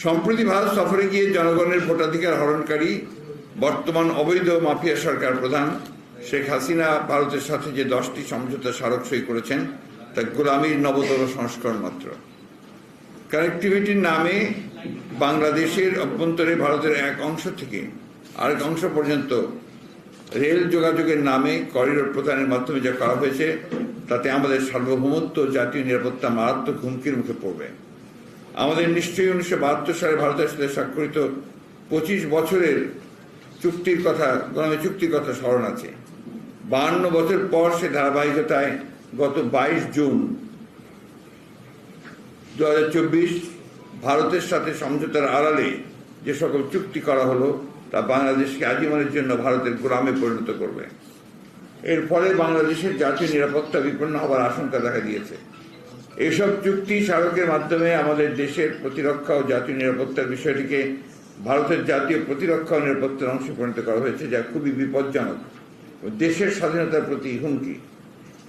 সম্প্রতি ভারত সফরে গিয়ে জনগণের ভোটাধিকার হরণকারী বর্তমান অবৈধ মাফিয়া সরকার প্রধান শেখ হাসিনা ভারতের সাথে যে 10টি সমঝোতা স্মারক সই করেছেন তা গোলামির নবতর সংস্করণ মাত্র। কানেক্টিভিটির নামে বাংলাদেশের অভ্যন্তরে ভারতের এক অংশ থেকে আরেক অংশ পর্যন্ত রেল যোগাযোগের নামে করিডোর প্রদানের মাধ্যমে যা করা হয়েছে তাতে আমাদের সার্বভৌমত্ব জাতীয় নিরাপত্তা মারাত্মক হুমকির মুখে পড়বে। আমাদের নিশ্চয়ই 1972 সালে ভারতের সাথে স্বাক্ষরিত 25 বছরের গোলামী চুক্তির কথা স্মরণ আছে। 52 বছর পর সে ধারাবাহিকতায় গত 22 জুন 2024 ভারতের সাথে সমঝোতার আড়ালে যে সকল চুক্তি করা হলো তা বাংলাদেশকে আজীবনের জন্য ভারতের গোলামে পরিণত করবে। এর ফলে বাংলাদেশের জাতীয় নিরাপত্তা বিপন্ন হওয়ার আশঙ্কা দেখা দিয়েছে। এসব চুক্তি স্মারকের মাধ্যমে আমাদের দেশের প্রতিরক্ষা ও জাতীয় নিরাপত্তার বিষয়টিকে ভারতের জাতীয় প্রতিরক্ষা ও নিরাপত্তার অংশে পরিণত করা হয়েছে, যা খুবই বিপজ্জনক ও দেশের স্বাধীনতার প্রতি হুমকি।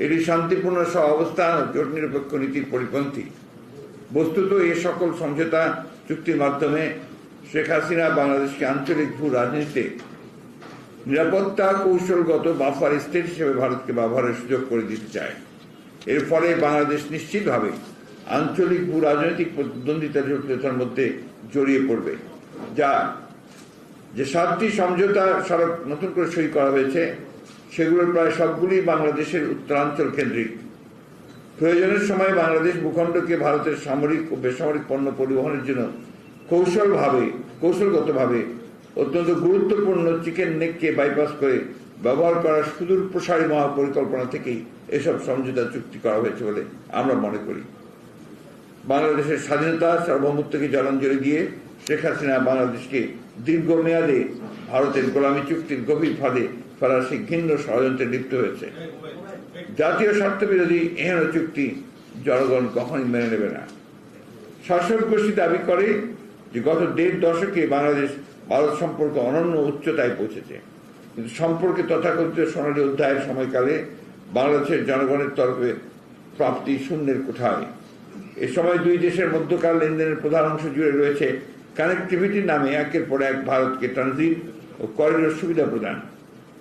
এটি শান্তিপূর্ণ সহাবস্থান ও জোট নিরপেক্ষ নীতির পরিপন্থী। বস্তুত এ সকল সমঝোতা চুক্তির মাধ্যমে শেখ হাসিনা বাংলাদেশকে আঞ্চলিক ভূ রাজনীতিতে নিরাপত্তা কৌশলগত বাফার স্টেট হিসেবে ভারতকে ব্যবহারের সুযোগ করে দিতে চায়। এর ফলে বাংলাদেশ নিশ্চিতভাবে আঞ্চলিক ভূ রাজনৈতিক প্রতিদ্বন্দ্বিতা জটিলতার মধ্যে জড়িয়ে পড়বে। যে 7টি সমঝোতা স্মারক নতুন করে সই করা হয়েছে সেগুলোর প্রায় সবগুলি বাংলাদেশের উত্তরাঞ্চল কেন্দ্রিক। প্রয়োজনের সময় বাংলাদেশ ভূখণ্ডকে ভারতের সামরিক ও বেসামরিক পণ্য পরিবহনের জন্য কৌশলগতভাবে অত্যন্ত গুরুত্বপূর্ণ চিকেন নেককে বাইপাস করে ব্যবহার করার সুদূর প্রসারী মহাপরিকল্পনা থেকেই এসব সমঝোতা চুক্তি করা হয়েছে বলে আমরা মনে করি। বাংলাদেশের স্বাধীনতা সার্বভৌমত্বকে জলাঞ্জলি দিয়ে শেখ হাসিনা বাংলাদেশকে দীর্ঘমেয়াদে ভারতের গোলামী চুক্তির গভীর ফাঁদে ফেলার সেই ঘৃণ্য ষড়যন্ত্রে লিপ্ত হয়েছে। জাতীয় স্বার্থবিরোধী এহেন চুক্তি জনগণ কখনই মেনে নেবে না। শাসক গোষ্ঠী দাবি করে যে গত 1.5 দশকে বাংলাদেশ ভারত সম্পর্ক অনন্য উচ্চতায় পৌঁছেছে, কিন্তু সম্পর্কে তথাকথিত সোনালী অধ্যায়ের সময়কালে বাংলাদেশের জনগণের তরফে প্রাপ্তি শূন্যের কোঠায়। এ সময় দুই দেশের মধ্যকার লেনদেনের প্রধান অংশ জুড়ে রয়েছে কানেক্টিভিটির নামে একের পর এক ভারতকে ট্রানজিট ও করিডোর সুবিধা প্রদান।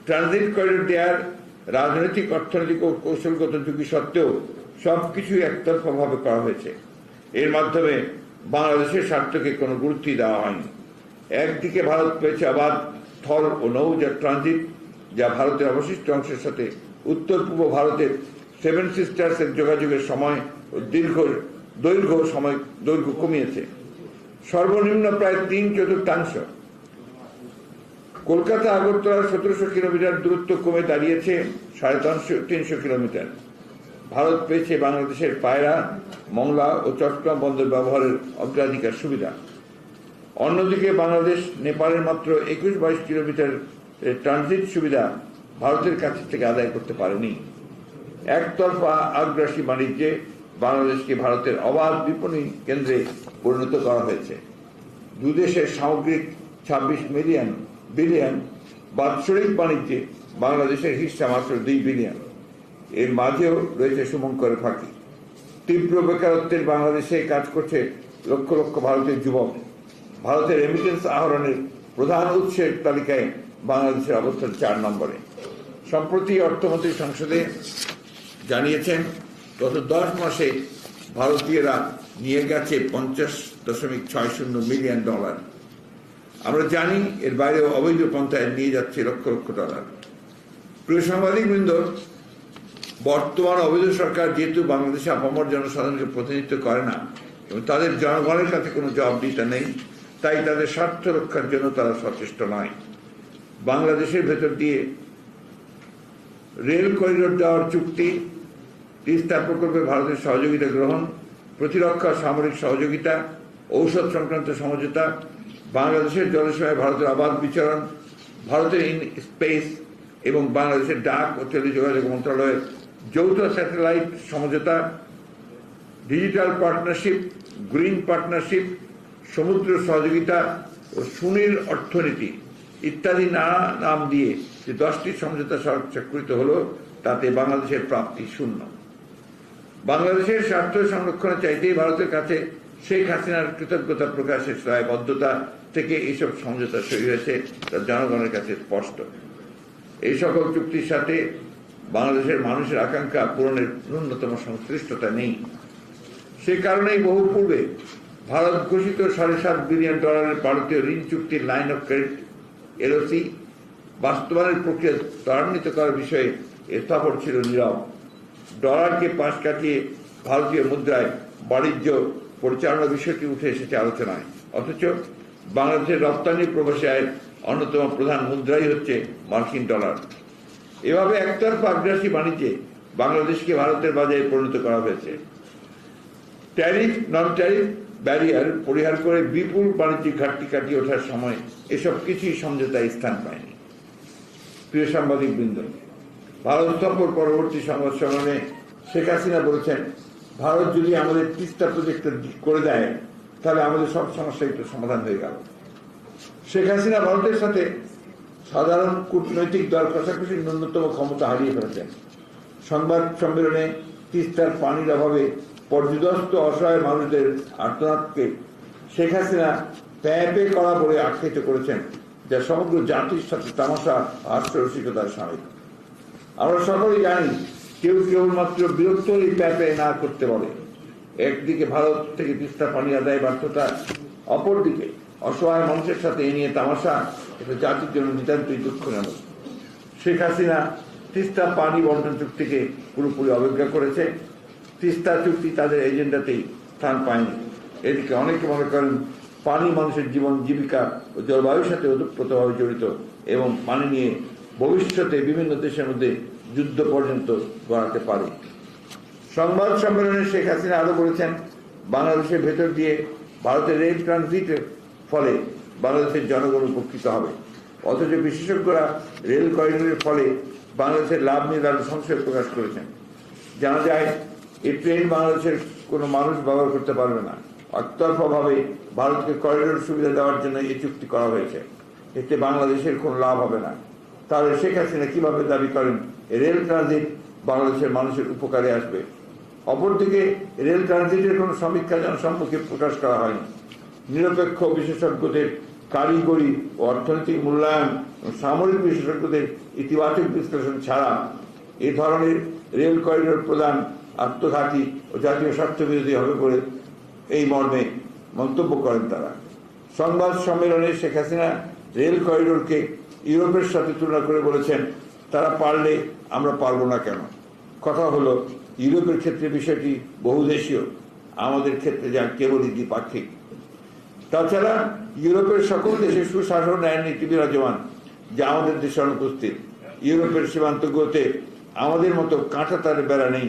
ট্রানজিট করিডোর দেওয়ার রাজনৈতিক, অর্থনৈতিক ও কৌশলগত ঝুঁকি সত্ত্বেও সবকিছুই একতরফাভাবে করা হয়েছে। এর মাধ্যমে বাংলাদেশের স্বার্থকে কোনো গুরুত্বই দেওয়া হয়নি। একদিকে ভারত পেয়েছে অবাধ স্থল ও নৌযান ট্রানজিট, যা ভারতের অবশিষ্ট অংশের সাথে উত্তর পূর্ব ভারতের 7 সিস্টার্সের যোগাযোগের সময় ও দৈর্ঘ্য কমিয়েছে সর্বনিম্ন প্রায় 3/4। কলকাতা আগরতলার 1700 কিলোমিটার দূরত্ব কমে দাঁড়িয়েছে 350 কিলোমিটার। ভারত পেয়েছে বাংলাদেশের পায়রা, মংলা ও চট্টগ্রাম বন্দর ব্যবহারের অগ্রাধিকার সুবিধা। অন্যদিকে বাংলাদেশ নেপালের মাত্র 21-22 কিলোমিটার ট্রানজিট সুবিধা ভারতের কাছ থেকে আদায় করতে পারেনি। একতরফা আগ্রাসী বাণিজ্যে বাংলাদেশকে ভারতের অবাধ বিপণী কেন্দ্রে পরিণত করা হয়েছে। দুদেশের সামগ্রিক 26 বিলিয়ন বাৎসরিক বাণিজ্যে বাংলাদেশের হিস্সা মাত্র 2 বিলিয়ন। এর মাঝেও রয়েছে শুভঙ্করের ফাঁকি। তীব্র বেকারত্বের বাংলাদেশে কাজ করছে লক্ষ লক্ষ ভারতের যুবক। ভারতের রেমিটেন্স আহরণের প্রধান উৎসের তালিকায় বাংলাদেশের অবস্থান 4 নম্বরে। সম্প্রতি অর্থমন্ত্রী সংসদে জানিয়েছেন গত 10 মাসে ভারতীয়রা নিয়ে গেছে $50.60 মিলিয়ন। আমরা জানি এর বাইরেও অবৈধ পন্থায় নিয়ে যাচ্ছে লক্ষ লক্ষ ডলার। প্রিয় সাংবাদিকবৃন্দ, বর্তমান অবৈধ সরকার যেহেতু বাংলাদেশে আপামর জনসাধারণকে প্রতিনিধিত্ব করে না এবং তাদের জনগণের কাছে কোনো জবাবদিহিতা নেই, তাই তাদের স্বার্থ রক্ষার জন্য তারা সচেষ্ট নয়। বাংলাদেশের ভেতর দিয়ে রেল করিডোর দেওয়ার চুক্তি, তিস্তা প্রকল্পে ভারতের সহযোগিতা গ্রহণ, প্রতিরক্ষা সামরিক সহযোগিতা, ঔষধ সংক্রান্ত সমঝোতা, বাংলাদেশের জলসীমায় ভারতের অবাধ বিচরণ, ভারতের স্পেস এবং বাংলাদেশের ডাক ও টেলিযোগাযোগ মন্ত্রণালয়ের যৌথ স্যাটেলাইট সমঝোতা, ডিজিটাল পার্টনারশিপ, গ্রিন পার্টনারশিপ, সমুদ্র সহযোগিতা ও সুনীল অর্থনীতি ইত্যাদি নানা নাম দিয়ে যে 10টি সমঝোতা স্বাক্ষরিত হলো তাতে বাংলাদেশের প্রাপ্তি শূন্য। বাংলাদেশের স্বার্থ সংরক্ষণের চাইতেই ভারতের কাছে শেখ হাসিনার কৃতজ্ঞতা প্রকাশের দায়বদ্ধতা থেকে এইসব সমঝোতা সই হয়েছে তা জনগণের কাছে স্পষ্ট। এই সকল চুক্তির সাথে বাংলাদেশের মানুষের আকাঙ্ক্ষা পূরণের ন্যূনতম সংশ্লিষ্টতা নেই। সে কারণেই বহু পূর্বে ভারত ঘোষিত $7.5 বিলিয়ন ভারতীয় ঋণ চুক্তির লাইন অফ ক্রেডিট এলওসি বাস্তবায়নের প্রক্রিয়া ত্বরান্বিত করার বিষয়ে স্থাপন ছিল নীরব। ডলারকে পাশ কাটিয়ে ভারতীয় মুদ্রায় বাণিজ্য পরিচালনার বিষয়টি উঠে এসেছে আলোচনায়, অথচ বাংলাদেশের রপ্তানি প্রবাসী আয়ের অন্যতম প্রধান মুদ্রাই হচ্ছে মার্কিন ডলার। এভাবে একতরফা আগ্রাসী বাণিজ্যে বাংলাদেশকে ভারতের বাজারে পরিণত করা হয়েছে। ট্যারিফ নন ট্যারিফ ব্যারিয়ার পরিহার করে বিপুল বাণিজ্যিক ঘাটতি কাটিয়ে ওঠার সময় এসব কিছুই সমঝোতায় স্থান পায়নি। প্রিয় সাংবাদিক বৃন্দ, ভারত সফর পরবর্তী সংবাদ সম্মেলনে শেখ হাসিনা বলেছেন, ভারত যদি আমাদের তিস্তা প্রজেক্ট করে দেয় তাহলে আমাদের সব সমস্যা একটু সমাধান হয়ে গেল। শেখ হাসিনা ভারতের সাথে সাধারণ কূটনৈতিক দর কষাকষির ন্যূনতম ক্ষমতা হারিয়ে ফেলেছেন। সংবাদ সম্মেলনে তিস্তার পানির অভাবে পর্যদস্ত অসহায় মানুষদের আর্তনাদকে শেখ হাসিনা প্যাপে করা বলে আখ্যায়িত করেছেন, যা সমগ্র জাতির সাথে তামাশা হাস্যরসিকতার সামিল। আমরা সকলেই জানি, কেউ কেবলমাত্র বিরক্ত হলেই প্যাপে না করতে বলে। একদিকে ভারত থেকে তিস্তা পানি আদায় ব্যর্থতা, অপরদিকে অসহায় মানুষের সাথে এ নিয়ে তামাশা, এটা জাতির জন্য নিতান্তই দুঃখজনক। শেখ হাসিনা তিস্তা পানি বন্টন চুক্তিকে পুরোপুরি অবজ্ঞা করেছে। তিস্তা চুক্তি তাদের এজেন্ডাতেই স্থান পায়নি। এদিকে অনেকে মনে করেন পানি মানুষের জীবন জীবিকা ও জলবায়ুর সাথে ওতপ্রোতভাবে জড়িত এবং পানি নিয়ে ভবিষ্যতে বিভিন্ন দেশের মধ্যে যুদ্ধ পর্যন্ত গড়াতে পারে। সংবাদ সম্মেলনে শেখ হাসিনা আরো বলেছেন, বাংলাদেশের ভেতর দিয়ে ভারতের রেল ট্রানজিটের ফলে বাংলাদেশের জনগণ উপকৃত হবে, অথচ বিশেষজ্ঞরা রেল করিডোরের ফলে বাংলাদেশের লাভ নিয়ে তারা সংশয় প্রকাশ করেছেন। জানা যায়, এই ট্রেন বাংলাদেশের কোনো মানুষ ব্যবহার করতে পারবে না। একতরফাভাবে ভারতকে করিডোর সুবিধা দেওয়ার জন্য এই চুক্তি করা হয়েছে। এতে বাংলাদেশের কোনো লাভ হবে না। তাহলে শেখ হাসিনা কিভাবে দাবি করেন রেল ট্রানজিট বাংলাদেশের মানুষের উপকারে আসবে? অপরদিকে রেল ট্রানজিটের কোনো সমীক্ষা জনসম্মুখে প্রকাশ করা হয়নি। নিরপেক্ষ বিশেষজ্ঞদের কারিগরি ও অর্থনৈতিক মূল্যায়ন ও সামরিক বিশেষজ্ঞদের ইতিবাচক বিশ্লেষণ ছাড়া এ ধরনের রেল করিডোর প্রদান আত্মঘাতী ও জাতীয় স্বার্থবিরোধী হবে বলে এই মর্মে মন্তব্য করেন তারা। সংবাদ সম্মেলনে শেখ হাসিনা রেল করিডোরকে ইউরোপের সাথে তুলনা করে বলেছেন, তারা পারলে আমরা পারবো না কেন? কথা হলো, ইউরোপের ক্ষেত্রে বিষয়টি বহুদেশীয়, আমাদের ক্ষেত্রে যা কেবলই দ্বিপাক্ষিক। তাছাড়া ইউরোপের সকল দেশে সুশাসন ন্যায় নীতি বিরাজমান, যা আমাদের দেশে অনুপস্থিত। ইউরোপের সীমান্তগুলোতে আমাদের মতো কাঁটাতারের বেড়া নেই,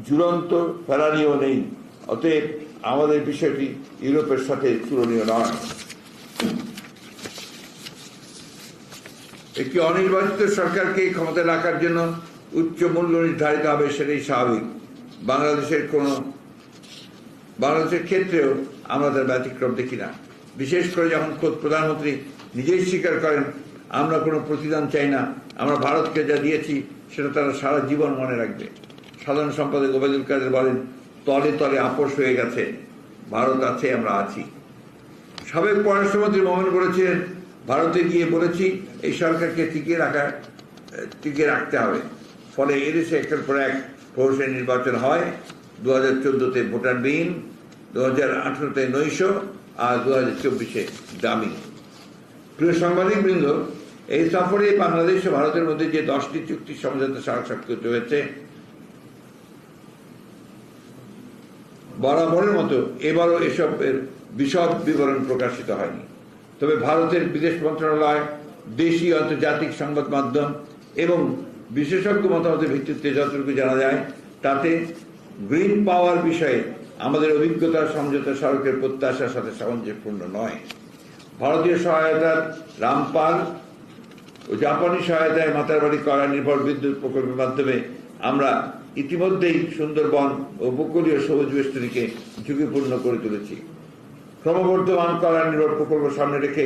ঝুলন্ত ফেরানিও নেই। অতএব আমাদের বিষয়টি ইউরোপের সাথে তুলনীয় নয়। একটি অনির্বাচিত সরকারকে ক্ষমতায় রাখার জন্য উচ্চ মূল্য নির্ধারিত হবে, সেটাই স্বাভাবিক। বাংলাদেশের ক্ষেত্রেও আমরা তার ব্যতিক্রম দেখি না। বিশেষ করে যখন খোদ প্রধানমন্ত্রী নিজেই স্বীকার করেন, আমরা কোনো প্রতিদান চাই না, আমরা ভারতকে যা দিয়েছি সেটা তারা সারা জীবন মনে রাখবে। সাধারণ সম্পাদক ওবায়দুল কাদের বলেন, তলে তলে আপোষ হয়ে গেছে, ভারত আছে, আমরা আছি। সাবেক পররাষ্ট্রমন্ত্রী মোমেন বলেছিলেন, ভারতে গিয়ে বলেছি এই সরকারকে টিকে রাখতে হবে। ফলে এদেশে একটার পর এক প্রহসনের নির্বাচন হয়। 2014-তে ভোটারবিহীন, 2018-তে নৈশ, আর 2024-এ দামি। প্রিয় সাংবাদিক বৃন্দ, এই সফরে বাংলাদেশ ও ভারতের মধ্যে যে 10টি চুক্তি সমঝোতা স্বাক্ষরিত হয়েছে, বরাবরের মতো এবারও এসবের বিশদ বিবরণ প্রকাশিত হয়নি। তবে ভারতের বিদেশ মন্ত্রণালয়, দেশীয় আন্তর্জাতিক সংবাদ মাধ্যম এবং বিশেষজ্ঞ মতামতের ভিত্তিতে যতটুকু জানা যায়, তাতে গ্রিন পাওয়ার বিষয়ে আমাদের অভিজ্ঞতা সমঝোতা স্মারকের প্রত্যাশার সাথে সামঞ্জস্যপূর্ণ নয়। ভারতীয় সহায়তার রামপাল ও জাপানি সহায়তায় মাতারবাড়ি কয়লা নির্ভর বিদ্যুৎ প্রকল্পের মাধ্যমে আমরা ইতিমধ্যেই সুন্দরবন ও উপকূলীয় সবুজ বেষ্টনীকে ঝুঁকিপূর্ণ করে তুলেছি। ক্রমবর্ধমান কয়লা নির্ভর প্রকল্প সামনে রেখে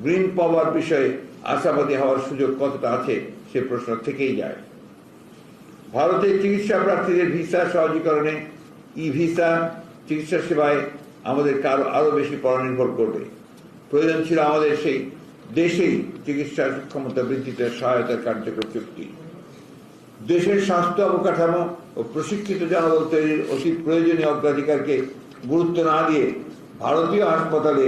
গ্রিন পাওয়ার বিষয়ে আশাবাদী হওয়ার সুযোগ কতটা আছে সে প্রশ্ন থেকেই যায়। ভারতের চিকিৎসা প্রার্থীদের ভিসা সহজীকরণে ই ভিসা, চিকিৎসা সেবায় আমাদের আরো বেশি পরনির্ভর করবে। প্রয়োজন ছিল আমাদের সেই দেশেই চিকিৎসা সক্ষমতা বৃদ্ধিতে সহায়তার কার্যকর চুক্তি। দেশের স্বাস্থ্য অবকাঠামো ও প্রশিক্ষিত জনবল তৈরির অতি প্রয়োজনীয় অগ্রাধিকারকে গুরুত্ব না দিয়ে ভারতীয় হাসপাতালে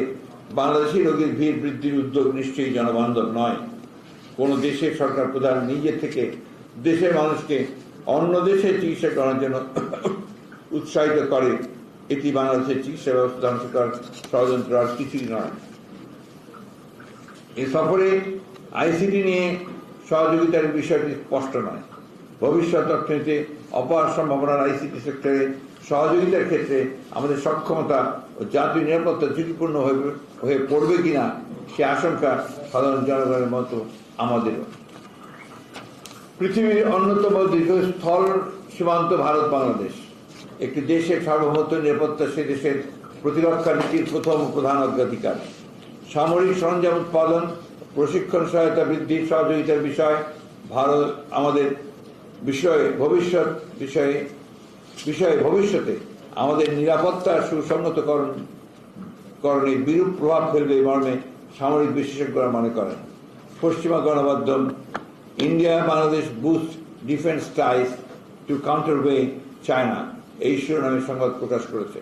বাংলাদেশি রোগীর ভিড় বৃদ্ধির উদ্যোগ নিশ্চয়ই জনবান্ধব নয়। কোন দেশের সরকার প্রধান নিজে থেকে দেশের মানুষকে অন্য দেশে চিকিৎসা করার জন্য উৎসাহিত করে, এটি বাংলাদেশের চিকিৎসা ব্যবস্থা ধ্বংস করার ষড়যন্ত্র আর কিছুই নয়। এ সফরে আইসিটি নিয়ে সহযোগিতার বিষয়টি স্পষ্ট নয়। ভবিষ্যৎ অর্থনীতিতে অপার সম্ভাবনার আইসিটি সেক্টরে সহযোগিতার ক্ষেত্রে আমাদের সক্ষমতা ও জাতীয় নিরাপত্তা ঝুঁকিপূর্ণ হয়ে পড়বে কিনা সে আশঙ্কা সাধারণ জনগণের মতো আমাদেরও। পৃথিবীর অন্যতম দীর্ঘস্থল সীমান্ত ভারত বাংলাদেশ। একটি দেশের সার্বভৌমত্ব নিরাপত্তা সে দেশের প্রতিরক্ষা নীতির প্রথম প্রধান অগ্রাধিকার। সামরিক সরঞ্জাম উৎপাদন, প্রশিক্ষণ সহায়তা বৃদ্ধির সহযোগিতার বিষয় ভারত আমাদের ভবিষ্যতে আমাদের নিরাপত্তা সুসংহতকরণে বিরূপ প্রভাব ফেলবে মর্মে সামরিক বিশেষজ্ঞরা মনে করেন। পশ্চিমা গণমাধ্যম India Bangladesh boost defence ties to counterweigh China এই শিরোনামে সংবাদ প্রকাশ করেছে।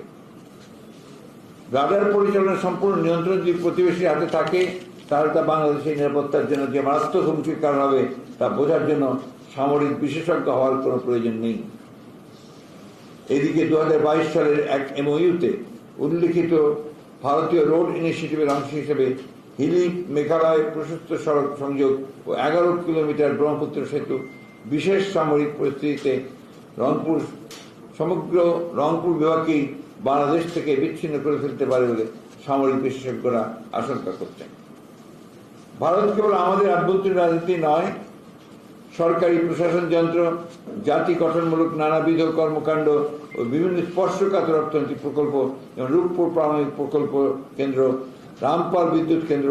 রাডার পরিচালনার সম্পূর্ণ নিয়ন্ত্রণ যদি প্রতিবেশীর হাতে থাকে তাহলে তা বাংলাদেশের নিরাপত্তার জন্য যে মারাত্মক হুমকির কারণ হবে তা বোঝার জন্য সামরিক বিশেষজ্ঞ হওয়ার কোনো প্রয়োজন নেই। এদিকে 2022 সালের এক এমওইউতে উল্লিখিত ভারতীয় রোড ইনিশিয়েটিভের অংশ হিসেবে হিলি মেঘালয় প্রশস্ত সড়ক সংযোগ ও 11 কিলোমিটার ব্রহ্মপুত্র সেতু বিশেষ সামরিক পরিস্থিতিতে সমগ্র রংপুর বিভাগকেই বাংলাদেশ থেকে বিচ্ছিন্ন করে ফেলতে পারে বলে সামরিক বিশেষজ্ঞরা আশঙ্কা করছেন। ভারত কেবল আমাদের আভ্যন্তরীণ রাজনীতি নয়, সরকারি প্রশাসন যন্ত্র, জাতি গঠনমূলক নানাবিধ কর্মকাণ্ড ও বিভিন্ন স্পর্শকাতর অর্থনৈতিক প্রকল্প যেমন রূপপুর পারমাণবিক প্রকল্প কেন্দ্র, রামপাল বিদ্যুৎ কেন্দ্র,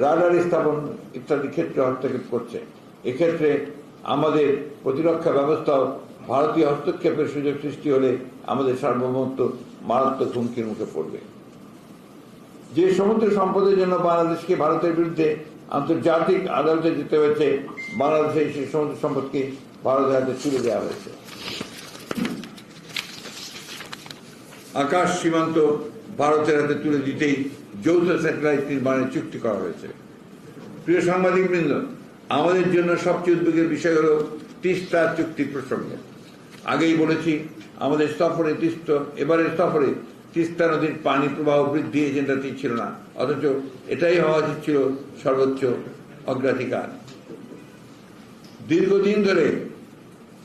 রাডার স্থাপন ইত্যাদি ক্ষেত্রে হস্তক্ষেপ করছে। এক্ষেত্রে আমাদের প্রতিরক্ষা ব্যবস্থাও ভারতীয় হস্তক্ষেপের সুযোগ সৃষ্টি হলে আমাদের সার্বভৌমত্ব মারাত্মক হুমকির মুখে পড়বে। যে সমুদ্র সম্পদের জন্য বাংলাদেশকে ভারতের বিরুদ্ধে আন্তর্জাতিক আদালতে যেতে হয়েছে, বাংলাদেশের সেই সমুদ্র সম্পদকে ভারতের হাতে তুলে দেওয়া হয়েছে। আকাশ সীমান্ত ভারতের হাতে তুলে দিতেই যৌথ স্যাটেলাইট নির্মাণের চুক্তি করা হয়েছে। প্রিয় সাংবাদিকবৃন্দ, আমাদের জন্য সবচেয়ে উদ্বেগের বিষয় হল তিস্তা চুক্তি প্রসঙ্গ। আগেই বলেছি, আমাদের এবারের সফরে তিস্তা নদীর পানি প্রবাহ বৃদ্ধি এজেন্ডাটি ছিল না, অথচ এটাই হওয়া উচিত ছিল সর্বোচ্চ অগ্রাধিকার। দীর্ঘদিন ধরে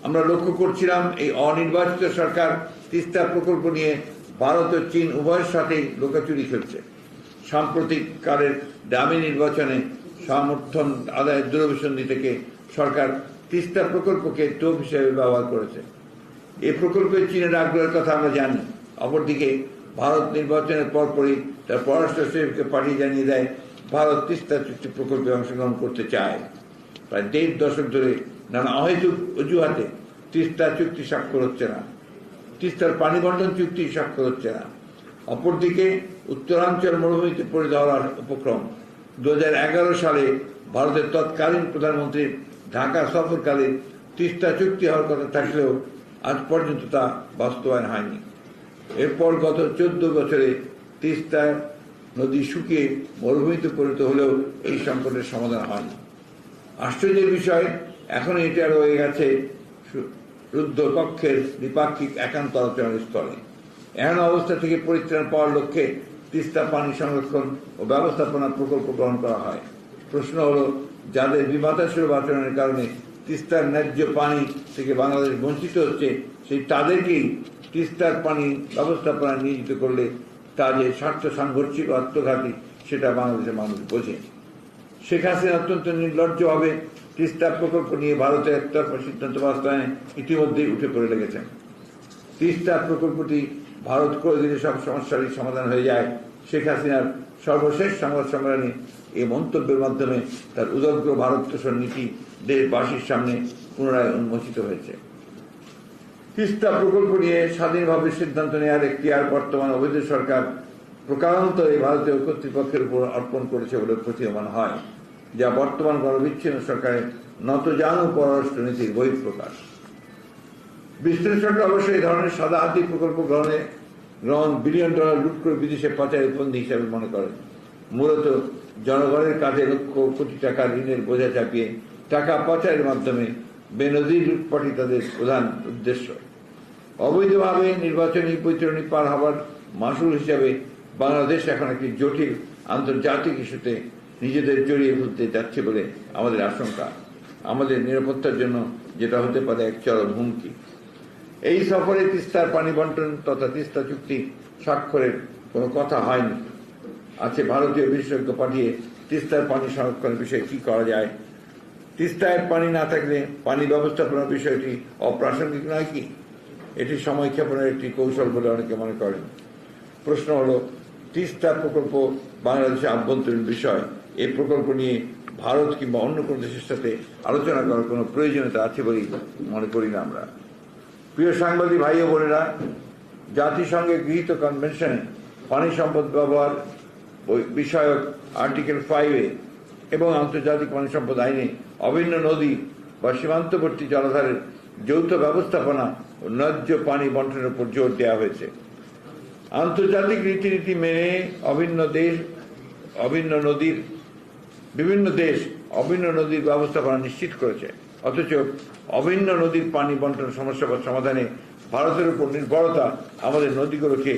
আমরা লক্ষ্য করছিলাম এই অনির্বাচিত সরকার তিস্তা প্রকল্প নিয়ে ভারত ও চীন উভয়ের সাথেই লুকাচুরি খেলছে। সাম্প্রতিক কালের দামি নির্বাচনে সমর্থন আদায়ের দূরভিসন্ধি থেকে সরকার তিস্তা প্রকল্পকে টোপ হিসেবে ব্যবহার করেছে। এই প্রকল্পে চীনের আগ্রহের কথা আমরা জানি। অপরদিকে ভারত নির্বাচনের পরপরই তার পররাষ্ট্র সচিবকে পাঠিয়ে জানিয়ে দেয় ভারত তিস্তা চুক্তি প্রকল্পে অংশগ্রহণ করতে চায়। প্রায় 1.5 দশক ধরে নানা অহেতুক অজুহাতে তিস্তা চুক্তি স্বাক্ষর হচ্ছে না, তিস্তার পানি বন্টন চুক্তি স্বাক্ষর হচ্ছে না। অপরদিকে উত্তরাঞ্চল মরুভূমিতে পড়ে যাওয়ার উপক্রম। 2011 সালে ভারতের তৎকালীন প্রধানমন্ত্রীর ঢাকা সফরকালে তিস্তা চুক্তি হওয়ার কথা থাকলেও আজ পর্যন্ত তা বাস্তবায়ন হয়নি। এরপর গত 14 বছরে তিস্তা নদী শুকিয়ে মরুভূমিতে পরিণত হলেও এই সংকটের সমাধান হয়নি। আশ্চর্যের বিষয়, এখন এটা রয়ে গেছে রুদ্ধ পক্ষের দ্বিপাক্ষিক একান্ত আলোচনার স্তরে। এমন অবস্থা থেকে পরিত্রাণ পাওয়ার লক্ষ্যে তিস্তা পানি সংরক্ষণ ও ব্যবস্থাপনা প্রকল্প গ্রহণ করা হয়। প্রশ্ন হলো, যাদের বিমাতাসুলভ আচরণের কারণে তিস্তার ন্যায্য পানি থেকে বাংলাদেশ বঞ্চিত হচ্ছে, সেই তাদেরকেই তিস্তার পানি ব্যবস্থাপনায় নিয়োজিত করলে তা যে স্বার্থ সাংঘর্ষিক ও আত্মঘাতী সেটা বাংলাদেশের মানুষ বোঝে। শেখ হাসিনা অত্যন্ত নির্লজ্জভাবে তিস্তা প্রকল্প নিয়ে ভারতের একতরফা সিদ্ধান্ত বাস্তবায়নে ইতিমধ্যেই উঠে পড়ে লেগেছেন। তিস্তা প্রকল্পটি ভারত করে দিলে সব সমস্যারই সমাধান হয়ে যায়। শেখ হাসিনার সর্বশেষ সংবাদ সম্মেলনে এই মন্তব্যের মাধ্যমে তার উদগ্র ভারত তোষণ নীতি দেশবাসীর সামনে পুনরায় উন্মোচিত হয়েছে। তিস্তা প্রকল্প নিয়ে স্বাধীনভাবে সিদ্ধান্ত নেওয়ার এখতিয়ার বর্তমান অবৈধ সরকার প্রকারান্তরে ভারতীয় কর্তৃপক্ষের উপর অর্পণ করেছে বলে প্রতীয়মান হয়, যা বর্তমান গণবিচ্ছিন্ন সরকারের নতজানু পররাষ্ট্র নীতির বহিঃপ্রকাশ। বিশ্লেষকরা অবশ্যই এই ধরনের সাদা হাতি প্রকল্প গ্রহণ বিলিয়ন ডলার লুট করে বিদেশে পাচারের ফন্দি হিসাবে মনে করেন। মূলত জনগণের কাছে লক্ষ কোটি টাকার ঋণের বোঝা চাপিয়ে টাকা পাচারের মাধ্যমে বেনজির লুটপাটই তাদের প্রধান উদ্দেশ্য। অবৈধভাবে নির্বাচনী বৈতরণী পার হবার মাসুল হিসাবে বাংলাদেশ এখন একটি জটিল আন্তর্জাতিক ইস্যুতে নিজেদের জড়িয়ে ফেলতে যাচ্ছে বলে আমাদের আশঙ্কা। আমাদের নিরাপত্তার জন্য যেটা হতে পারে এক চরম হুমকি। এই সফরে তিস্তার পানি বন্টন তথা তিস্তা চুক্তি স্বাক্ষরের কোনো কথা হয়নি। আছে ভারতীয় বিশেষজ্ঞ পাঠিয়ে তিস্তার পানি সংরক্ষণের বিষয়ে কি করা যায়। তিস্তায় পানি না থাকলে পানি ব্যবস্থাপনার বিষয়টি অপ্রাসঙ্গিক নয় কি? এটি সময় ক্ষেপণের একটি কৌশল বলে অনেকে মনে করেন। প্রশ্ন হলো, তিস্তা প্রকল্প বাংলাদেশের আভ্যন্তরীণ বিষয়। এই প্রকল্প নিয়ে ভারত কিংবা অন্য কোনো দেশের সাথে আলোচনা করার কোনো প্রয়োজনীয়তা আছে বলেই মনে করি না আমরা। প্রিয় সাংবাদিক ভাই ও বোনেরা, জাতিসংঘের গৃহীত কনভেনশনে পানি সম্পদ ব্যবহার বিষয়ক আর্টিকেল 5-এ এবং আন্তর্জাতিক পানি সম্পদ আইনে অভিন্ন নদী বা সীমান্তবর্তী জলাধারের যৌথ ব্যবস্থাপনা ও ন্যায্য পানি বন্টনের উপর জোর দেওয়া হয়েছে। আন্তর্জাতিক রীতিনীতি মেনে বিভিন্ন দেশ অভিন্ন নদীর ব্যবস্থাপনা নিশ্চিত করেছে, অথচ অভিন্ন নদীর পানি বন্টন সমস্যা সমাধানে ভারতের উপর নির্ভরতা আমাদের নদীগুলোকে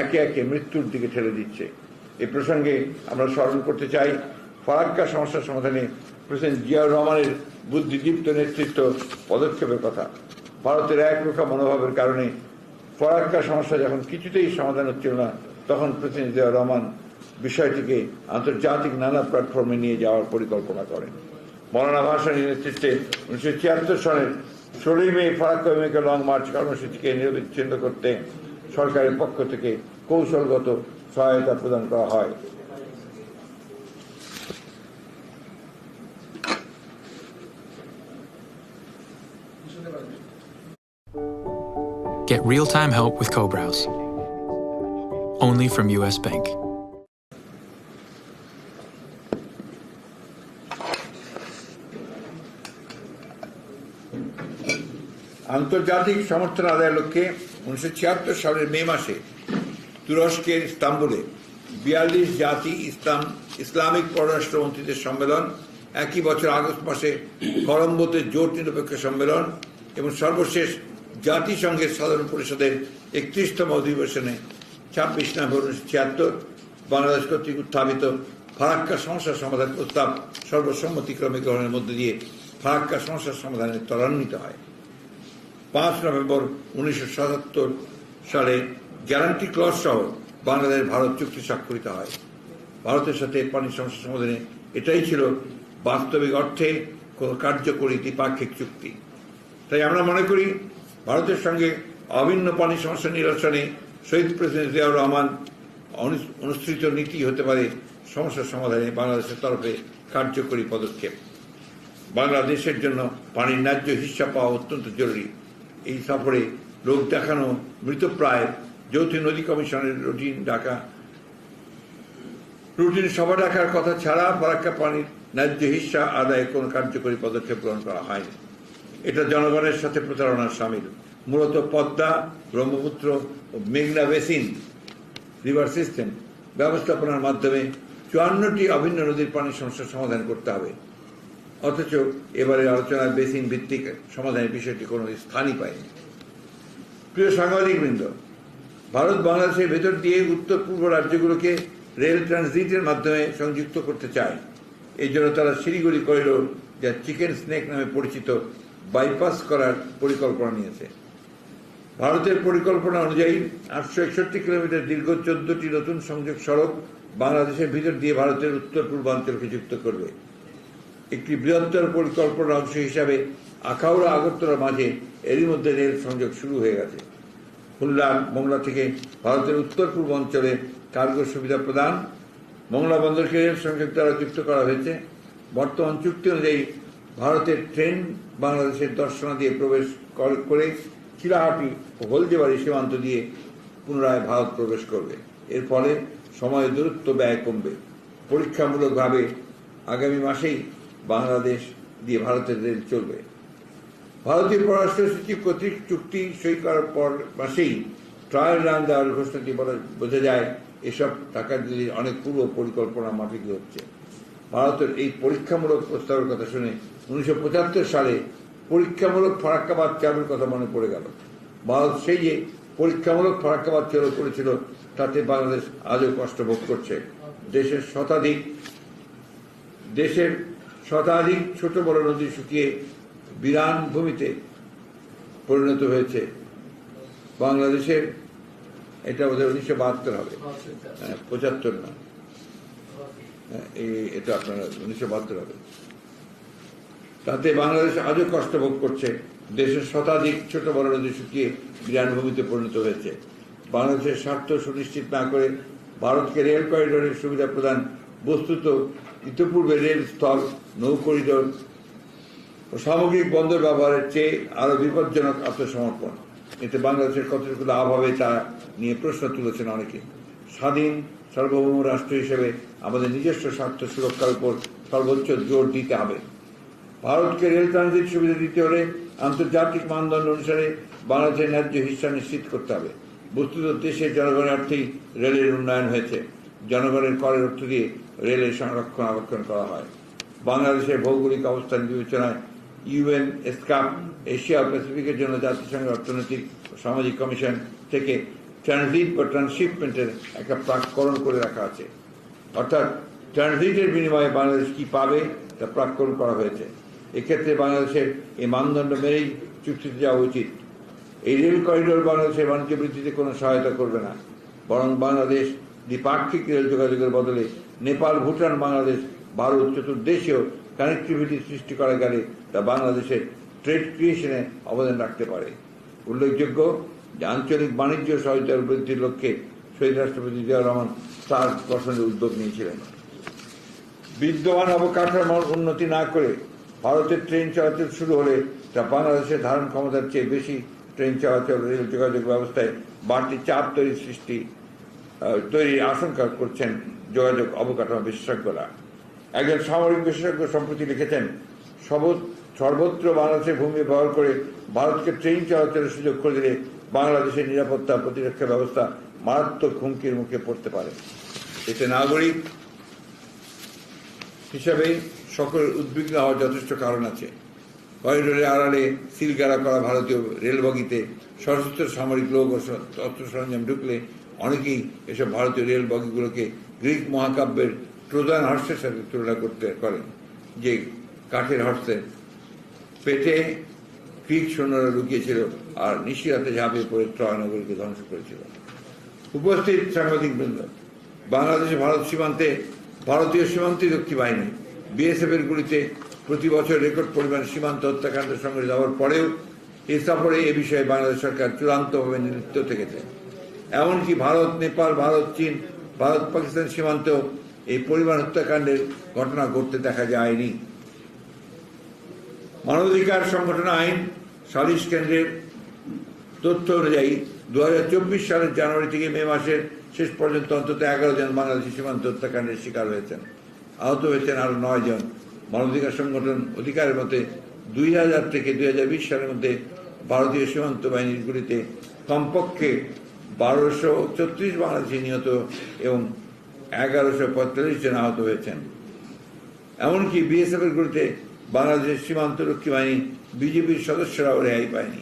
একে একে মৃত্যুর দিকে ঠেলে দিচ্ছে। এই প্রসঙ্গে আমরা স্মরণ করতে চাই ফারাক্কা সমস্যা সমাধানে প্রেসিডেন্ট জিয়াউর রহমানের বুদ্ধিদীপ্ত নেতৃত্ব পদক্ষেপের কথা। ভারতের একরোখা মনোভাবের কারণে ফারাক্কা সমস্যা যখন কিছুতেই সমাধান হচ্ছিল না, তখন প্রেসিডেন্ট জিয়াউর রহমান বিষয়টিকে আন্তর্জাতিক নানা প্ল্যাটফর্মে নিয়ে যাওয়ার পরিকল্পনা করেন। মৌলানা ভাসানীর নেতৃত্বে 1976 সনের 16 মে ফারাক্কা অভিমুখে লং মার্চ কর্মসূচিকে নিরবিচ্ছিন্ন করতে সরকারের পক্ষ থেকে কৌশলগত সহায়তা প্রদান করা হয়। Get real-time help with co-browse. Only from US Bank. আন্তর্জাতিক সমর্থন আদায়ের লক্ষ্যে 1976 সালের মে মাসে তুরস্কের ইস্তাম্বুলে 42 জাতি ইসলামিক পররাষ্ট্রমন্ত্রীদের সম্মেলন, একই বছর আগস্ট মাসে কলম্বোতে জোট নিরপেক্ষ সম্মেলন এবং সর্বশেষ জাতিসংঘের সাধারণ পরিষদের 31তম অধিবেশনে 26 নভেম্বর 1976 বাংলাদেশ কর্তৃক উত্থাপিত ফারাক্কা সমস্যার সমাধান প্রস্তাব সর্বসম্মতিক্রমে গ্রহণের মধ্য দিয়ে ফারাক্কা সমস্যার সমাধানে ত্বরান্বিত হয়। 5 নভেম্বর 1977 সালে গ্যারান্টি ক্লজ সহ বাংলাদেশ ভারত চুক্তি স্বাক্ষরিত হয়। ভারতের সাথে পানি সমস্যা সমাধানে এটাই ছিল বাস্তবিক অর্থে কোনো কার্যকরী দ্বিপাক্ষিক চুক্তি। তাই আমরা মনে করি ভারতের সঙ্গে অভিন্ন পানি সমস্যা নিরসনে শহীদ প্রেসিডেন্ট জিয়াউর রহমান অনুসৃত নীতি হতে পারে সমস্যার সমাধানে বাংলাদেশের তরফে কার্যকরী পদক্ষেপ। বাংলাদেশের জন্য পানির ন্যায্য হিস্সা পাওয়া অত্যন্ত জরুরি। এই সফরে লোক দেখানো মৃতপ্রায় যৌথ নদী কমিশনের রুটিন সভা ডাকার কথা ছাড়া ফারাক্কা পানির ন্যায্য হিস্সা আদায়ে কোনো কার্যকরী পদক্ষেপ গ্রহণ করা হয়নি। এটা জনগণের সাথে প্রতারণার সামিল। মূলত পদ্মা, ব্রহ্মপুত্র ও মেঘনা বেসিন রিভার সিস্টেম ব্যবস্থাপনার মাধ্যমে 54টি অভিন্ন নদীর পানি সমস্যার সমাধান করতে হবে, অথচ এবারে আলোচনার বেসিন ভিত্তিক সমাধানের বিষয়টি কোনো স্থানই পায়নি। প্রিয় সাংবাদিকবৃন্দ, ভারত বাংলাদেশের ভেতর দিয়ে উত্তর পূর্ব রাজ্যগুলোকে রেল ট্রানজিটের মাধ্যমে সংযুক্ত করতে চায়। এই জন্য তারা শিলিগুড়ি করিডোর, যা চিকেন স্নেক নামে পরিচিত, বাইপাস করার পরিকল্পনা নিয়েছে। ভারতের পরিকল্পনা অনুযায়ী 861 কিলোমিটার দীর্ঘ 14টি নতুন সংযোগ সড়ক বাংলাদেশের ভিতর দিয়ে ভারতের উত্তর পূর্বাঞ্চলকে যুক্ত করবে। একটি বৃহত্তর পরিকল্পনার অংশ হিসাবে আখাউড়া আগরতলার মাঝে এরই মধ্যে রেল সংযোগ শুরু হয়ে গেছে। খুলনা মোংলা থেকে ভারতের উত্তর পূর্ব অঞ্চলে কার্গো সুবিধা প্রদান, মোংলা বন্দরকে রেল সংযোগ দ্বারা যুক্ত করা হয়েছে। বর্তমান চুক্তি অনুযায়ী ভারতের ট্রেন বাংলাদেশের দর্শনা দিয়ে প্রবেশ করে চিলাহাটি ও হলদিবাড়ি সীমান্ত দিয়ে পুনরায় ভারত প্রবেশ করবে। এর ফলে সময় দূরত্ব ব্যয় কমবে। পরীক্ষামূলকভাবে আগামী মাসেই বাংলাদেশ দিয়ে ভারতের রেল চলবে। ভারতীয় পররাষ্ট্র সচিব কর্তৃক চুক্তি সই করার পর মাসেই ট্রায়াল রান দেওয়ার ঘোষণাটি বোঝা যায় এসব টাকা দিল্লির অনেক পূর্ব পরিকল্পনা মাফিক হচ্ছে। ভারতের এই পরীক্ষামূলক প্রস্তাবের কথা শুনে 1975 সালে পরীক্ষামূলক ফারাক্কাবাদ চালুর কথা মনে পড়ে গেল। ভারত সেই যে পরীক্ষামূলক ফারাক্কাবাদ চালু করেছিল তাতে বাংলাদেশ আজও কষ্ট ভোগ করছে। দেশের শতাধিক ছোট বড় নদী শুকিয়ে বিরান ভূমিতে পরিণত হয়েছে। বাংলাদেশের এটা বোধহয় 1972 হবে, 75 না, এটা আপনার 1972 হবে। তাতে বাংলাদেশ আজও কষ্ট ভোগ করছে। দেশের শতাধিক ছোট বড় নদী শুকিয়ে বিরান ভূমিতে পরিণত হয়েছে। বাংলাদেশের স্বার্থ সুনিশ্চিত না করে ভারতকে রেল করিডোরের সুবিধা প্রদান বস্তুত ইতিপূর্বে রেল স্থল নৌ করিডোর ও সামগ্রিক বন্দর ব্যবহারের চেয়ে আরো বিপজ্জনক আত্মসমর্পণ। এতে বাংলাদেশের কতটুকু লাভ হবে তা নিয়ে প্রশ্ন তুলেছেন অনেকে। স্বাধীন সার্বভৌম রাষ্ট্র হিসেবে আমাদের নিজস্ব স্বার্থ সুরক্ষার উপর সর্বোচ্চ জোর দিতে হবে। ভারতকে রেল ট্রানজিট সুবিধা দিতে হলে আন্তর্জাতিক মানদণ্ড অনুসারে বাংলাদেশের ন্যায্য হিস্সা নিশ্চিত করতে হবে। বস্তুত দেশের জনগণের অর্থেই রেলের উন্নয়ন হয়েছে। জনগণের করের অর্থ দিয়ে রেলের সংরক্ষণ করা হয়। বাংলাদেশের ভৌগোলিক অবস্থান বিবেচনায় ইউএন এসকাপ এশিয়া প্যাসিফিকের জন্য জাতিসংঘের অর্থনৈতিক ও সামাজিক কমিশন থেকে ট্রানজিট বা ট্রান্সশিপমেন্টের একটা প্রাক্কলন করে রাখা আছে। অর্থাৎ ট্রানজিটের বিনিময়ে বাংলাদেশ কি পাবে তা প্রাক্কলন করা হয়েছে। এক্ষেত্রে বাংলাদেশের এই মানদণ্ড মেনেই চুক্তিতে যাওয়া উচিত। এই রেল করিডোর বাংলাদেশের বাণিজ্য বৃদ্ধিতে কোনো সহায়তা করবে না, বরং বাংলাদেশ দ্বিপাক্ষিক রেল যোগাযোগের বদলে নেপাল, ভুটান, বাংলাদেশ, ভারত চতুর্দেশীয় কানেক্টিভিটি সৃষ্টি করা গেলে তা বাংলাদেশের ট্রেড ক্রিয়েশনে অবদান রাখতে পারে। উল্লেখযোগ্য যে আঞ্চলিক বাণিজ্য সহায়তার বৃদ্ধির লক্ষ্যে শহীদ রাষ্ট্রপতি জিয়াউর রহমান তার গঠনের উদ্যোগ নিয়েছিলেন। বিদ্যমান অবকাঠামোর উন্নতি না করে ভারতের ট্রেন চলাচল শুরু হলে তা বাংলাদেশের ধারণ ক্ষমতার চেয়ে বেশি ট্রেন চলাচল রেল যোগাযোগ ব্যবস্থায় বাড়তি চাপ তৈরির আশঙ্কা করছেন যোগাযোগ অবকাঠামো বিশেষজ্ঞরা। একজন সামরিক বিশেষজ্ঞ সম্প্রতি লিখেছেন, সর্বত্র বাংলাদেশের ভূমি ব্যবহার করে ভারতকে ট্রেন চলাচলের সুযোগ করে দিলে বাংলাদেশের নিরাপত্তা প্রতিরক্ষা ব্যবস্থা মারাত্মক হুমকির মুখে পড়তে পারে। এতে নাগরিক হিসাবে সকলের উদ্বিগ্ন হওয়ার যথেষ্ট কারণ আছে। করিডোরে আড়ালে সিলগালা করা ভারতীয় রেলবগিতে সশস্ত্র সামরিক লোক ও অস্ত্র সরঞ্জাম ঢুকলে অনেকেই এসব ভারতীয় রেল বগিগুলোকে গ্রিক মহাকাব্যের ট্রোজান হর্সের সাথে তুলনা করেন, যে কাঠের হর্সের পেটে গ্রিক সৈন্যরা লুকিয়েছিল আর নিশিরাতে ঝাঁপিয়ে পড়ে ট্রয় নগরীকে ধ্বংস করেছিল। উপস্থিত সাংবাদিকবৃন্দ, বাংলাদেশে ভারত সীমান্তে ভারতীয় সীমান্তরক্ষী বাহিনী বিএসএফ এর গুলিতে প্রতি বছর রেকর্ড পরিমাণ সীমান্ত হত্যাকাণ্ড সংঘটিত হওয়ার পরেও এই সফরে এ বিষয়ে বাংলাদেশ সরকার চূড়ান্তভাবে নির্লিপ্ত থেকেছে। এমনকি ভারত, নেপাল, ভারত, চীন, ভারত পাকিস্তান সীমান্তেও এই পরিমাণ হত্যাকাণ্ডের ঘটনা ঘটতে দেখা যায়নি। মানবাধিকার সংগঠন আইন সালিশ কেন্দ্রের তথ্য অনুযায়ী 2024 সালের জানুয়ারি থেকে মে মাসের শেষ পর্যন্ত অন্তত 11 জন বাংলাদেশি সীমান্ত হত্যাকাণ্ডের শিকার হয়েছেন। আহত হয়েছেন আরো 9 জন। মানবাধিকার সংগঠন অধিকারের মতে 2000 থেকে 2020 সালের মধ্যে ভারতীয় সীমান্ত বাহিনীর গুলিতে কমপক্ষে 1234 বাংলাদেশি নিহত এবং 1145 জন আহত হয়েছেন। এমনকি বিএসএফ এর গুলিতে বাংলাদেশের সীমান্তরক্ষী বাহিনী বিজেপির সদস্যরাও রেহাই পায়নি।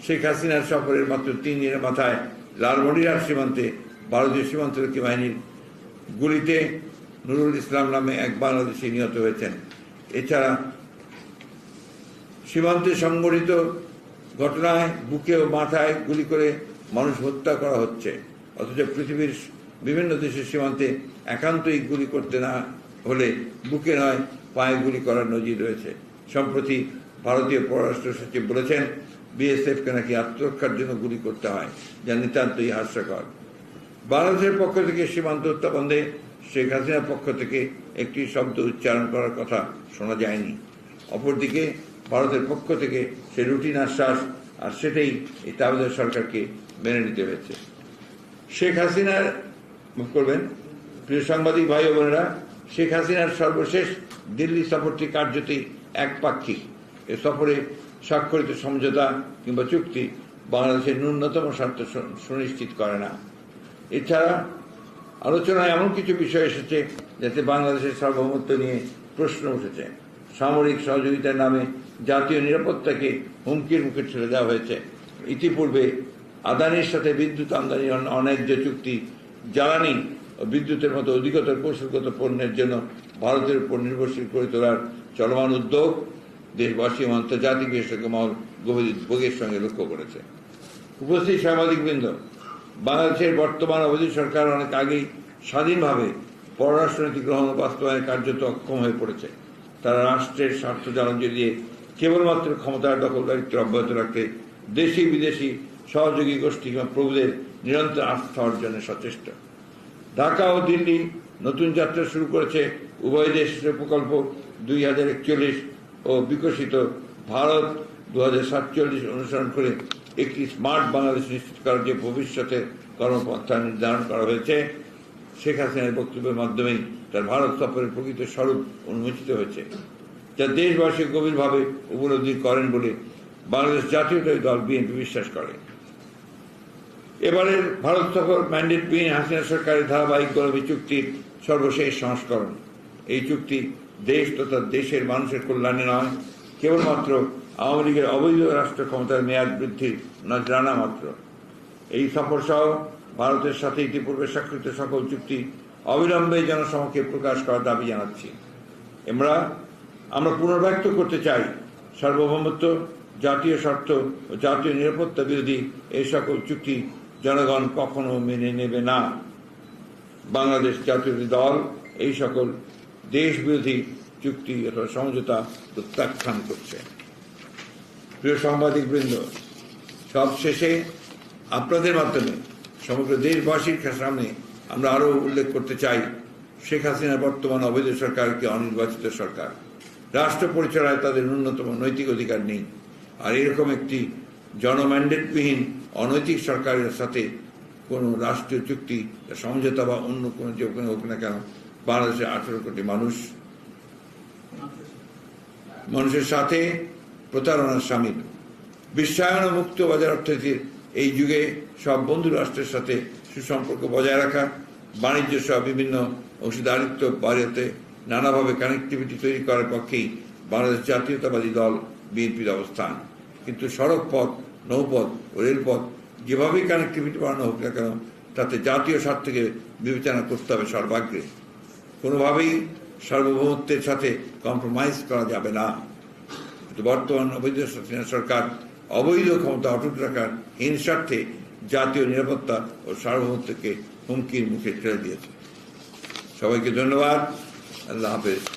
শেখ হাসিনার সফরের মাত্র 3 দিনের মাথায় লালমনিরহাট সীমান্তে ভারতীয় সীমান্তরক্ষী বাহিনীর গুলিতে নুরুল ইসলাম নামে এক বাংলাদেশি নিহত হয়েছেন। এছাড়া সীমান্তে সংঘটিত ঘটনায় বুকে ও মাথায় গুলি করে মানুষ হত্যা করা হচ্ছে, অথচ পৃথিবীর বিভিন্ন দেশের সীমান্তে একান্তই গুলি করতে না হলে বুকে নয় পায়ে গুলি করার নজির রয়েছে। সম্প্রতি ভারতীয় পররাষ্ট্র সচিব বলেছেন, বিএসএফকে নাকি আত্মরক্ষার জন্য গুলি করতে হয়, যা নিতান্তই হাস্যকর। বাংলাদেশের পক্ষ থেকে সীমান্ত হত্যা বন্ধে শেখ হাসিনার পক্ষ থেকে একটি শব্দ উচ্চারণ করার কথা শোনা যায়নি। অপরদিকে ভারতের পক্ষ থেকে সে রুটিন আশ্বাস, আর সেটাই এই তাবেদার সরকারকে মেনে নিতে হয়েছে। শেখ হাসিনার করবেন। প্রিয় সাংবাদিক ভাই ও বোনেরা, শেখ হাসিনার সর্বশেষ দিল্লি সফরটি কার্যতই একপাক্ষিক। এ সফরে স্বাক্ষরিত সমঝোতা কিংবা চুক্তি বাংলাদেশের ন্যূনতম স্বার্থ সুনিশ্চিত করে না। এছাড়া আলোচনায় এমন কিছু বিষয় এসেছে যাতে বাংলাদেশের সার্বভৌমত্ব নিয়ে প্রশ্ন উঠেছে। সামরিক সহযোগিতার নামে জাতীয় নিরাপত্তাকে হুমকির মুখে ঠেলে দেওয়া হয়েছে। ইতিপূর্বে আদানির সাথে বিদ্যুৎ আমদানির অন্যায্য চুক্তি, জ্বালানি ও বিদ্যুতের মতো অধিকতর কৌশলগত পণ্যের জন্য ভারতের উপর নির্ভরশীল করে তোলার চলমান উদ্যোগ দেশবাসী ও আন্তর্জাতিক বিশেষজ্ঞ মহল গভীর উদ্বেগের সঙ্গে লক্ষ্য করেছে। উপস্থিত সাংবাদিকবৃন্দ, বাংলাদেশের বর্তমান অবৈধ সরকার অনেক আগেই স্বাধীনভাবে পররাষ্ট্রনীতি গ্রহণ ও বাস্তবায়নে কার্যত অক্ষম হয়ে পড়েছে। তারা রাষ্ট্রের স্বার্থ জ্বালান দিয়ে কেবলমাত্র ক্ষমতার দখলদারিত্ব অব্যাহত রাখতে দেশি বিদেশি সহযোগী গোষ্ঠী কিংবা প্রভুদের নিরন্তর আস্থা অর্জনে সচেষ্ট। ঢাকা ও দিল্লি নতুন যাত্রা শুরু করেছে উভয় দেশের প্রকল্প 2041 ও বিকশিত ভারত 2047 অনুসরণ করে একটি স্মার্ট বাংলাদেশ নিশ্চিত করার যে ভবিষ্যতের কর্মপন্থা নির্ধারণ করা হয়েছে, শেখ হাসিনার বক্তব্যের মাধ্যমেই তার ভারত সফরের প্রকৃত স্বরূপ উন্মোচিত হয়েছে, যা দেশবাসী গভীরভাবে উপলব্ধি করেন বলে বাংলাদেশ জাতীয়তাবাদী দল বিএনপি বিশ্বাস করে। এবারের ভারত সফর ম্যান্ডেটবিহীন হাসিনা সরকারের ধারাবাহিক গোলামী চুক্তির সর্বশেষ সংস্করণ। এই চুক্তি দেশ তথা দেশের মানুষের কল্যাণে নয়, কেবলমাত্র আওয়ামী লীগের অবৈধ রাষ্ট্র ক্ষমতার মেয়াদ বৃদ্ধির নজরানা মাত্র। এই সফর সহ ভারতের সাথে ইতিপূর্বে স্বাক্ষরিত সকল চুক্তি অবিলম্বে জনসমক্ষে প্রকাশ করার দাবি জানাচ্ছি। আমরা পুনর্ব্যক্ত করতে চাই, সার্বভৌমত্ব, জাতীয় স্বার্থ ও জাতীয় নিরাপত্তা বিরোধী এই সকল চুক্তি জনগণ কখনো মেনে নেবে না। বাংলাদেশ জাতীয়তাবাদী দল এই সকল দেশ বিরোধী চুক্তি অথবা সমঝোতা প্রত্যাখ্যান করছে। প্রিয় সাংবাদিকবৃন্দ, সবশেষে আপনাদের মাধ্যমে সমগ্র দেশবাসীর সামনে আমরা আরও উল্লেখ করতে চাই, শেখ হাসিনার বর্তমান অবৈধ সরকারকে অনির্বাচিত সরকার। রাষ্ট্র পরিচালনায় তাদের ন্যূনতম নৈতিক অধিকার নেই। আর এরকম একটি জনম্যান্ডেটবিহীন অনৈতিক সরকারের সাথে কোনো রাষ্ট্রীয় চুক্তি, সমঝোতা বা অন্য কোনো যে ওখানে হোক না কেন, বাংলাদেশের 18 কোটি মানুষের সাথে প্রতারণার সামিল। বিশ্বায়ন ও মুক্ত বাজার অর্থনীতির এই যুগে সব বন্ধু রাষ্ট্রের সাথে সুসম্পর্ক বজায় রাখা, বাণিজ্য সহ বিভিন্ন অংশীদারিত্ব বাড়াতে নানাভাবে কানেক্টিভিটি তৈরি করার পক্ষেই বাংলাদেশ জাতীয়তাবাদী দল বিএনপির অবস্থান। কিন্তু সড়ক পথ, নৌপথ ও রেলপথ যেভাবেই কানেক্টিভিটি বাড়ানো হোক না কেন, তাতে জাতীয় স্বার্থকে বিবেচনা করতে হবে সর্বাগ্রে। কোনোভাবেই সার্বভৌমত্বের সাথে কম্প্রোমাইজ করা যাবে না। কিন্তু বর্তমান অবৈধ সরকার অবৈধ ক্ষমতা অটুট রাখার হীন স্বার্থে জাতীয় নিরাপত্তা ও সার্বভৌমত্বকে হুমকির মুখে ঠেলে দিয়েছে। সবাইকে ধন্যবাদ। আল্লাহ হাফেজ।